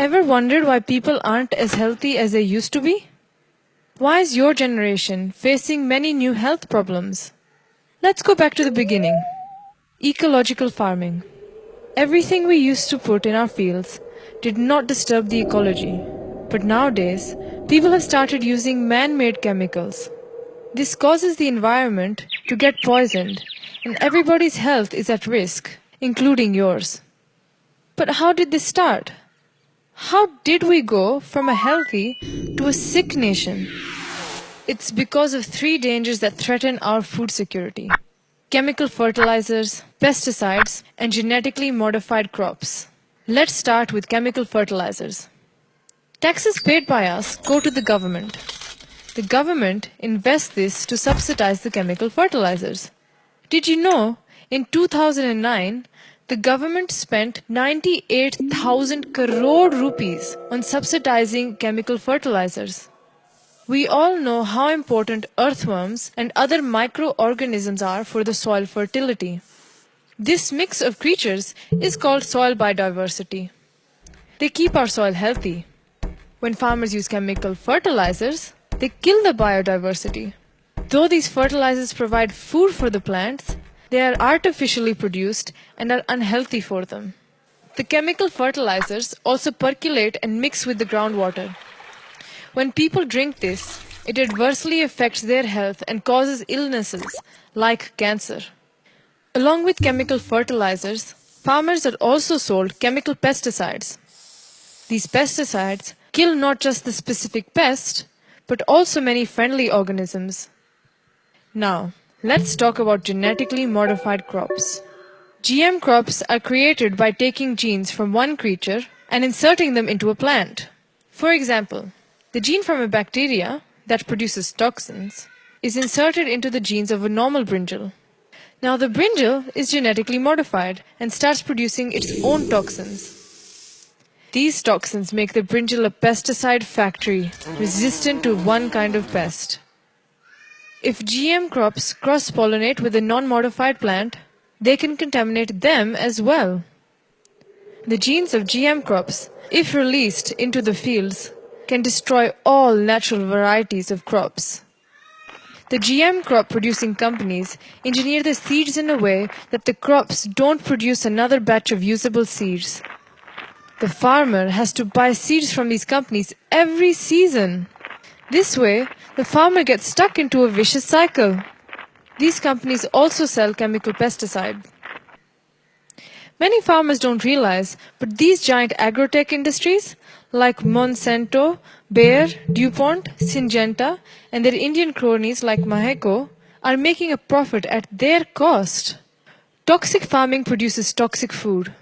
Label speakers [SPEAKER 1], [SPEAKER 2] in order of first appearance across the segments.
[SPEAKER 1] Ever wondered why people aren't as healthy as they used to be? Why is your generation facing many new health problems? Let's go back to the beginning. Ecological farming. Everything we used to put in our fields did not disturb the ecology. But nowadays, people have started using man-made chemicals. This causes the environment to get poisoned, and everybody's health is at risk, including yours. But how did this start? How did we go from a healthy to a sick nation? It's because of three dangers that threaten our food security: chemical fertilizers, pesticides, and genetically modified crops. Let's start with chemical fertilizers. Taxes paid by us go to the government. The government invests this to subsidize the chemical fertilizers. Did you know, in 2009, the government spent 98,000 crore rupees on subsidizing chemical fertilizers. We all know how important earthworms and other microorganisms are for the soil fertility. This mix of creatures is called soil biodiversity. They keep our soil healthy. When farmers use chemical fertilizers, they kill the biodiversity. Though these fertilizers provide food for the plants, they are artificially produced and are unhealthy for them. The chemical fertilizers also percolate and mix with the groundwater. When people drink this, it adversely affects their health and causes illnesses like cancer. Along with chemical fertilizers, farmers are also sold chemical pesticides. These pesticides kill not just the specific pest, but also many friendly organisms. Now, let's talk about genetically modified crops. GM crops are created by taking genes from one creature and inserting them into a plant. For example, the gene from a bacteria that produces toxins is inserted into the genes of a normal brinjal. Now the brinjal is genetically modified and starts producing its own toxins. These toxins make the brinjal a pesticide factory, resistant to one kind of pest. If GM crops cross-pollinate with a non-modified plant, they can contaminate them as well. The genes of GM crops, if released into the fields, can destroy all natural varieties of crops. The GM crop producing companies engineer the seeds in a way that the crops don't produce another batch of usable seeds. The farmer has to buy seeds from these companies every season. This way, the farmer gets stuck into a vicious cycle. These companies also sell chemical pesticides. Many farmers don't realize, but these giant agrotech industries like Monsanto, Bayer, DuPont, Syngenta, and their Indian cronies like Maheko are making a profit at their cost. Toxic farming produces toxic food.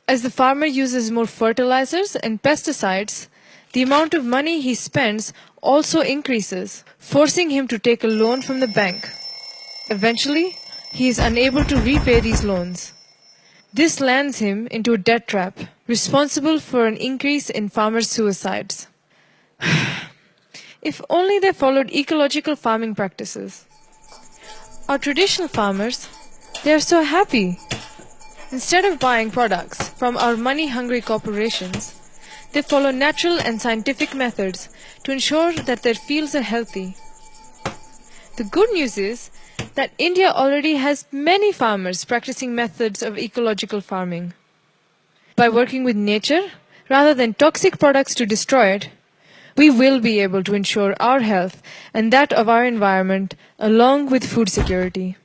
[SPEAKER 1] As the farmer uses more fertilizers and pesticides, the amount of money he spends also increases, forcing him to take a loan from the bank. Eventually, he is unable to repay these loans. This lands him into a debt trap, responsible for an increase in farmers' suicides. If only they followed ecological farming practices. Our traditional farmers, they are so happy. Instead of buying products from our money-hungry corporations, they follow natural and scientific methods to ensure that their fields are healthy. The good news is that India already has many farmers practicing methods of ecological farming. By working with nature, rather than toxic products to destroy it, we will be able to ensure our health and that of our environment along with food security.